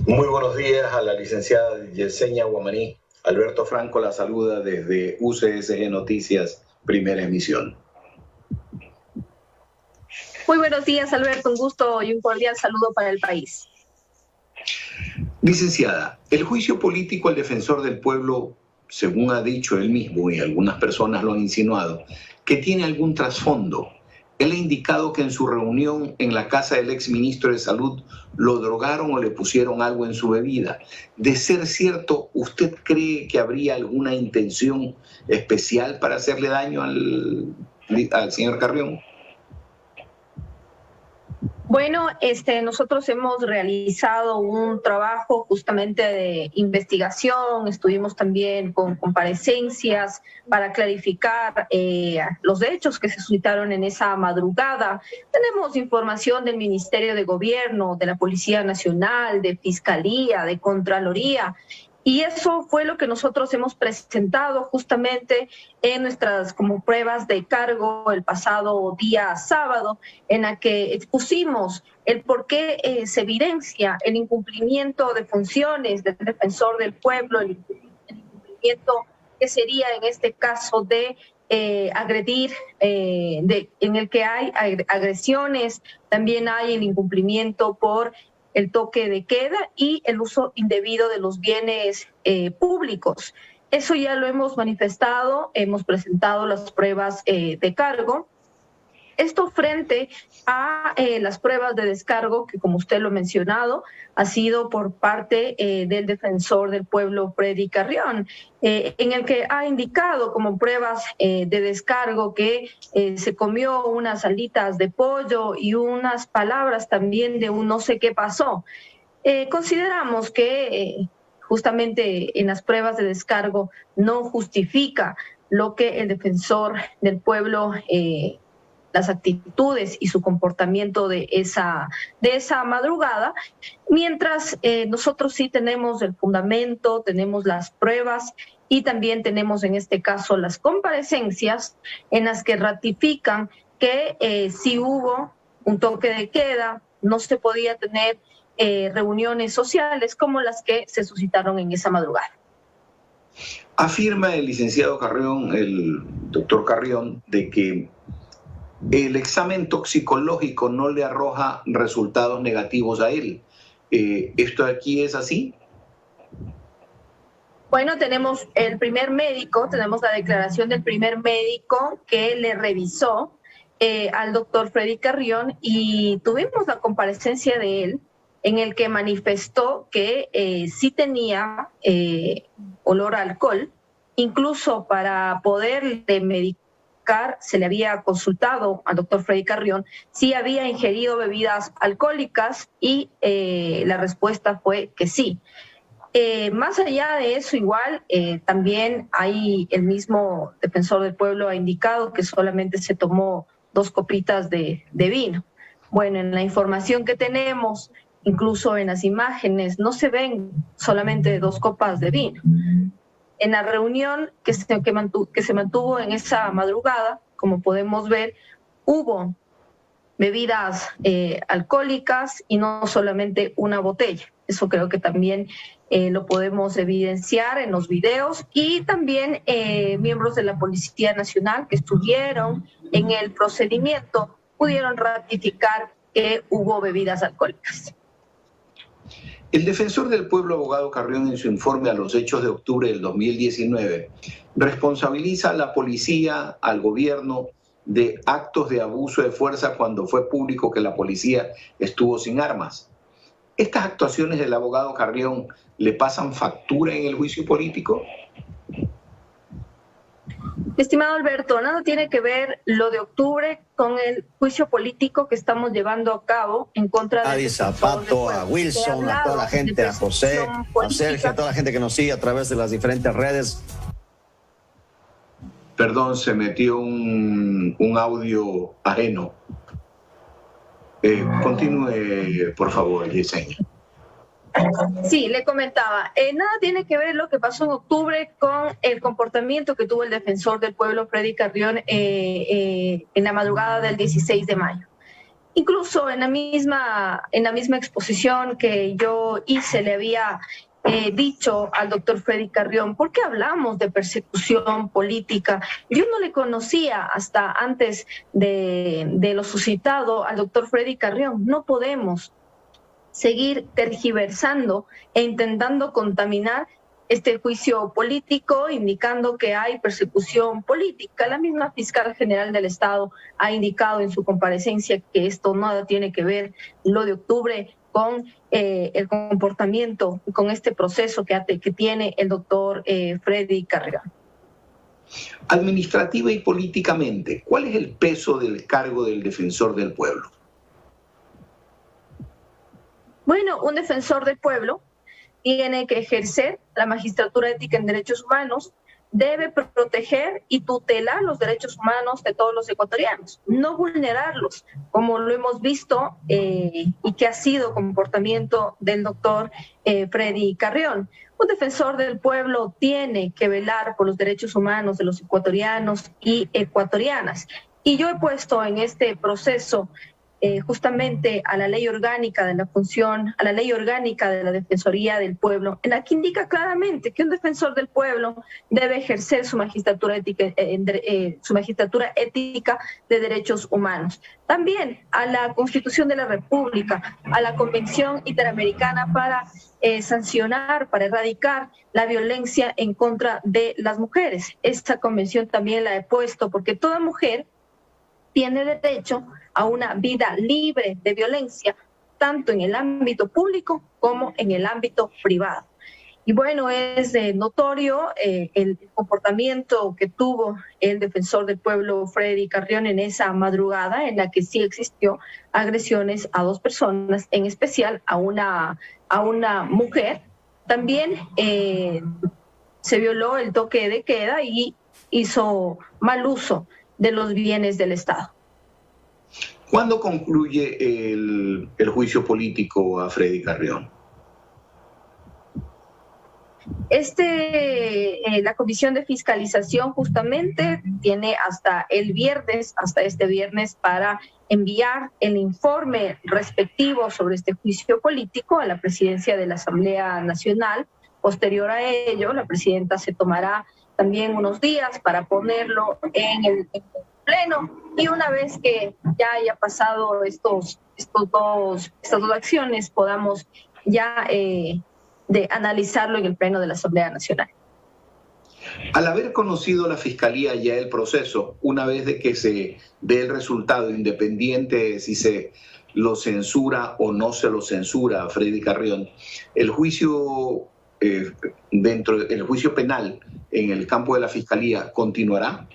Muy buenos días a la licenciada Yesenia Guamaní. Alberto Franco la saluda desde UCSG Noticias, primera emisión. Muy buenos días, Alberto. Un gusto y un cordial saludo para el país. Licenciada, el juicio político al defensor del pueblo, según ha dicho él mismo y algunas personas lo han insinuado, que tiene algún trasfondo. Él ha indicado que en su reunión en la casa del exministro de Salud lo drogaron o le pusieron algo en su bebida. De ser cierto, ¿usted cree que habría alguna intención especial para hacerle daño al señor Carrión? Bueno, nosotros hemos realizado un trabajo justamente de investigación, estuvimos también con comparecencias para clarificar los hechos que se suscitaron en esa madrugada. Tenemos información del Ministerio de Gobierno, de la Policía Nacional, de Fiscalía, de Contraloría. Y eso fue lo que nosotros hemos presentado justamente en nuestras como pruebas de cargo el pasado día sábado, en la que expusimos el por qué se evidencia el incumplimiento de funciones del defensor del pueblo, el incumplimiento que sería en este caso de agredir, en el que hay agresiones, también hay el incumplimiento por el toque de queda y el uso indebido de los bienes públicos. Eso ya lo hemos manifestado, hemos presentado las pruebas de cargo. Esto frente a las pruebas de descargo que, como usted lo ha mencionado, ha sido por parte del defensor del pueblo, Freddy Carrión, en el que ha indicado como pruebas de descargo que se comió unas alitas de pollo y unas palabras también de un no sé qué pasó. Consideramos que justamente en las pruebas de descargo no justifica lo que el defensor del pueblo las actitudes y su comportamiento de esa madrugada, mientras nosotros sí tenemos el fundamento, tenemos las pruebas y también tenemos en este caso las comparecencias en las que ratifican que sí hubo un toque de queda, no se podía tener reuniones sociales como las que se suscitaron en esa madrugada. Afirma el licenciado Carrión, el doctor Carrión, de que el examen toxicológico no le arroja resultados negativos a él. ¿Esto aquí es así? Bueno, tenemos el primer médico, tenemos la declaración del primer médico que le revisó al doctor Freddy Carrión y tuvimos la comparecencia de él en el que manifestó que sí tenía olor a alcohol, incluso para poder medicar se le había consultado al doctor Freddy Carrión si había ingerido bebidas alcohólicas y la respuesta fue que sí. Más allá de eso, igual, también hay el mismo defensor del pueblo ha indicado que solamente se tomó 2 copitas de vino. Bueno, en la información que tenemos, incluso en las imágenes, no se ven solamente 2 copas de vino. En la reunión que se mantuvo en esa madrugada, como podemos ver, hubo bebidas alcohólicas y no solamente una botella. Eso creo que también lo podemos evidenciar en los videos y también miembros de la Policía Nacional que estuvieron en el procedimiento pudieron ratificar que hubo bebidas alcohólicas. El defensor del pueblo, abogado Carrión, en su informe a los hechos de octubre del 2019, responsabiliza a la policía, al gobierno, de actos de abuso de fuerza cuando fue público que la policía estuvo sin armas. ¿Estas actuaciones del abogado Carrión le pasan factura en el juicio político? Estimado Alberto, nada tiene que ver lo de octubre con el juicio político que estamos llevando a cabo en contra de Zapato, a Wilson, a toda la gente, a José, a Sergio, a toda la gente que nos sigue a través de las diferentes redes. Perdón, se metió un audio ajeno. Continúe, por favor, Yesenia. Sí, le comentaba, nada tiene que ver lo que pasó en octubre con el comportamiento que tuvo el defensor del pueblo, Freddy Carrión, en la madrugada del 16 de mayo. Incluso en la misma exposición que yo hice, le había dicho al doctor Freddy Carrión, ¿por qué hablamos de persecución política? Yo no le conocía hasta antes de lo suscitado al doctor Freddy Carrión. No podemos seguir tergiversando e intentando contaminar este juicio político, indicando que hay persecución política. La misma fiscal general del Estado ha indicado en su comparecencia que esto nada tiene que ver, lo de octubre, con el comportamiento, con este proceso que tiene el doctor Freddy Carrión. Administrativa y políticamente, ¿cuál es el peso del cargo del defensor del pueblo? Bueno, un defensor del pueblo tiene que ejercer la magistratura ética en derechos humanos, debe proteger y tutelar los derechos humanos de todos los ecuatorianos, no vulnerarlos, como lo hemos visto y que ha sido comportamiento del doctor Freddy Carrión. Un defensor del pueblo tiene que velar por los derechos humanos de los ecuatorianos y ecuatorianas. Y yo he puesto en este proceso justamente a la ley orgánica de la función, a la ley orgánica de la Defensoría del Pueblo, en la que indica claramente que un defensor del pueblo debe ejercer su magistratura ética, de derechos humanos. También a la Constitución de la República, a la Convención Interamericana para sancionar, para erradicar la violencia en contra de las mujeres. Esta convención también la he puesto porque toda mujer tiene derecho a una vida libre de violencia, tanto en el ámbito público como en el ámbito privado. Y bueno, es notorio el comportamiento que tuvo el defensor del pueblo Freddy Carrión en esa madrugada, en la que sí existió agresiones a dos personas, en especial a una mujer. También se violó el toque de queda y hizo mal uso de los bienes del Estado. ¿Cuándo concluye el juicio político a Freddy Carrión? La Comisión de Fiscalización justamente tiene hasta este viernes para enviar el informe respectivo sobre este juicio político a la presidencia de la Asamblea Nacional. Posterior a ello, la presidenta se tomará también unos días para ponerlo en el Pleno, y una vez que ya haya pasado estas dos acciones, podamos ya de analizarlo en el Pleno de la Asamblea Nacional. Al haber conocido la Fiscalía ya el proceso, una vez de que se dé el resultado, independiente de si se lo censura o no se lo censura a Freddy Carrión, el juicio el juicio penal en el campo de la Fiscalía continuará.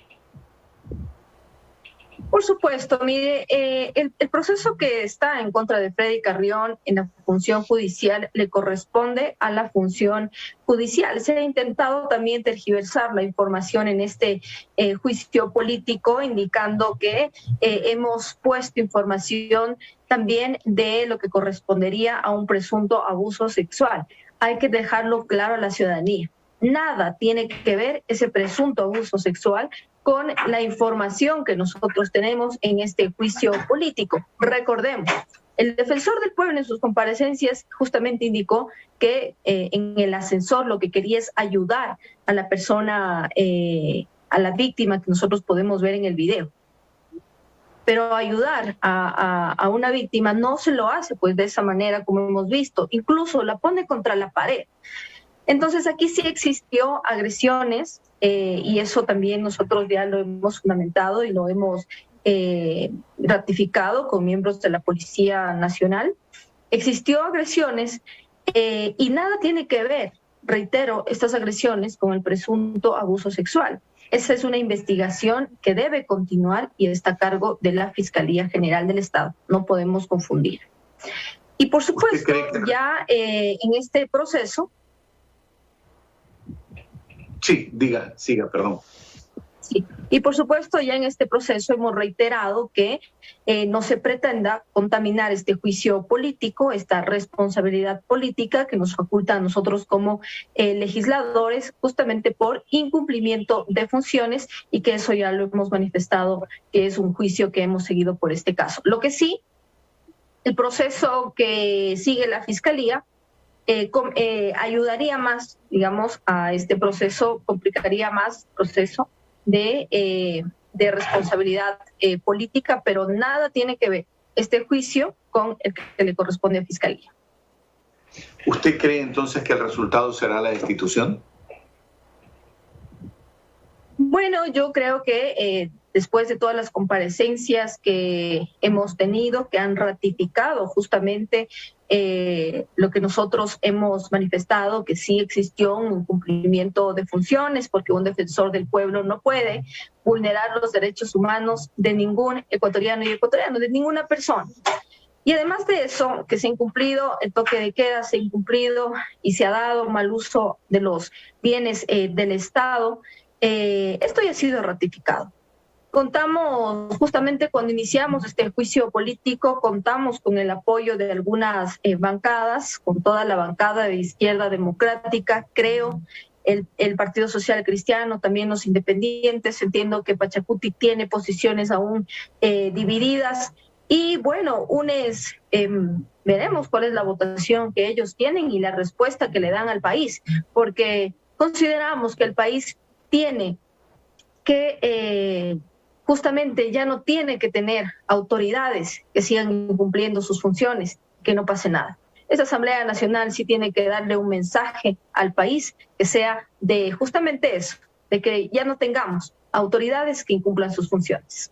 Por supuesto, mire, el proceso que está en contra de Freddy Carrión en la función judicial le corresponde a la función judicial. Se ha intentado también tergiversar la información en este juicio político, indicando que hemos puesto información también de lo que correspondería a un presunto abuso sexual. Hay que dejarlo claro a la ciudadanía. Nada tiene que ver ese presunto abuso sexual con la información que nosotros tenemos en este juicio político. Recordemos, el defensor del pueblo en sus comparecencias justamente indicó que en el ascensor lo que quería es ayudar a la persona, a la víctima que nosotros podemos ver en el video. Pero ayudar a una víctima no se lo hace pues de esa manera como hemos visto, incluso la pone contra la pared. Entonces aquí sí existió agresiones y eso también nosotros ya lo hemos fundamentado y lo hemos ratificado con miembros de la Policía Nacional. Existió agresiones y nada tiene que ver, reitero, estas agresiones con el presunto abuso sexual. Esa es una investigación que debe continuar y está a cargo de la Fiscalía General del Estado. No podemos confundir. Y por supuesto, ya en este proceso... Sí, siga, perdón. Sí, y por supuesto ya en este proceso hemos reiterado que no se pretenda contaminar este juicio político, esta responsabilidad política que nos faculta a nosotros como legisladores justamente por incumplimiento de funciones y que eso ya lo hemos manifestado que es un juicio que hemos seguido por este caso. Lo que sí el proceso que sigue la Fiscalía ayudaría más, digamos, a este proceso, complicaría más el proceso de responsabilidad política, pero nada tiene que ver este juicio con el que le corresponde a Fiscalía. ¿Usted cree entonces que el resultado será la destitución? Bueno, yo creo que después de todas las comparecencias que hemos tenido, que han ratificado justamente lo que nosotros hemos manifestado, que sí existió un incumplimiento de funciones, porque un defensor del pueblo no puede vulnerar los derechos humanos de ningún ecuatoriano y ecuatoriano, de ninguna persona. Y además de eso, que se ha incumplido el toque de queda, se ha incumplido y se ha dado mal uso de los bienes del Estado, esto ya ha sido ratificado. Contamos, justamente cuando iniciamos este juicio político, contamos con el apoyo de algunas bancadas, con toda la bancada de Izquierda Democrática, creo, el Partido Social Cristiano, también los independientes. Entiendo que Pachacuti tiene posiciones aún divididas. Y bueno, veremos cuál es la votación que ellos tienen y la respuesta que le dan al país, porque consideramos que el país tiene que, justamente ya no tiene que tener autoridades que sigan incumpliendo sus funciones, que no pase nada. Esta Asamblea Nacional sí tiene que darle un mensaje al país que sea de justamente eso, de que ya no tengamos autoridades que incumplan sus funciones.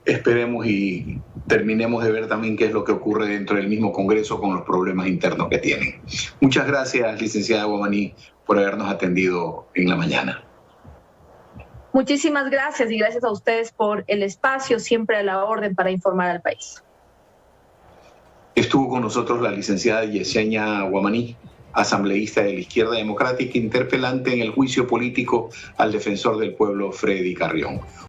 Esperemos y terminemos de ver también qué es lo que ocurre dentro del mismo Congreso con los problemas internos que tienen. Muchas gracias, licenciada Guamaní, por habernos atendido en la mañana. Muchísimas gracias y gracias a ustedes por el espacio, siempre a la orden para informar al país. Estuvo con nosotros la licenciada Yesenia Guamaní, asambleísta de la Izquierda Democrática, interpelante en el juicio político al defensor del pueblo Freddy Carrión.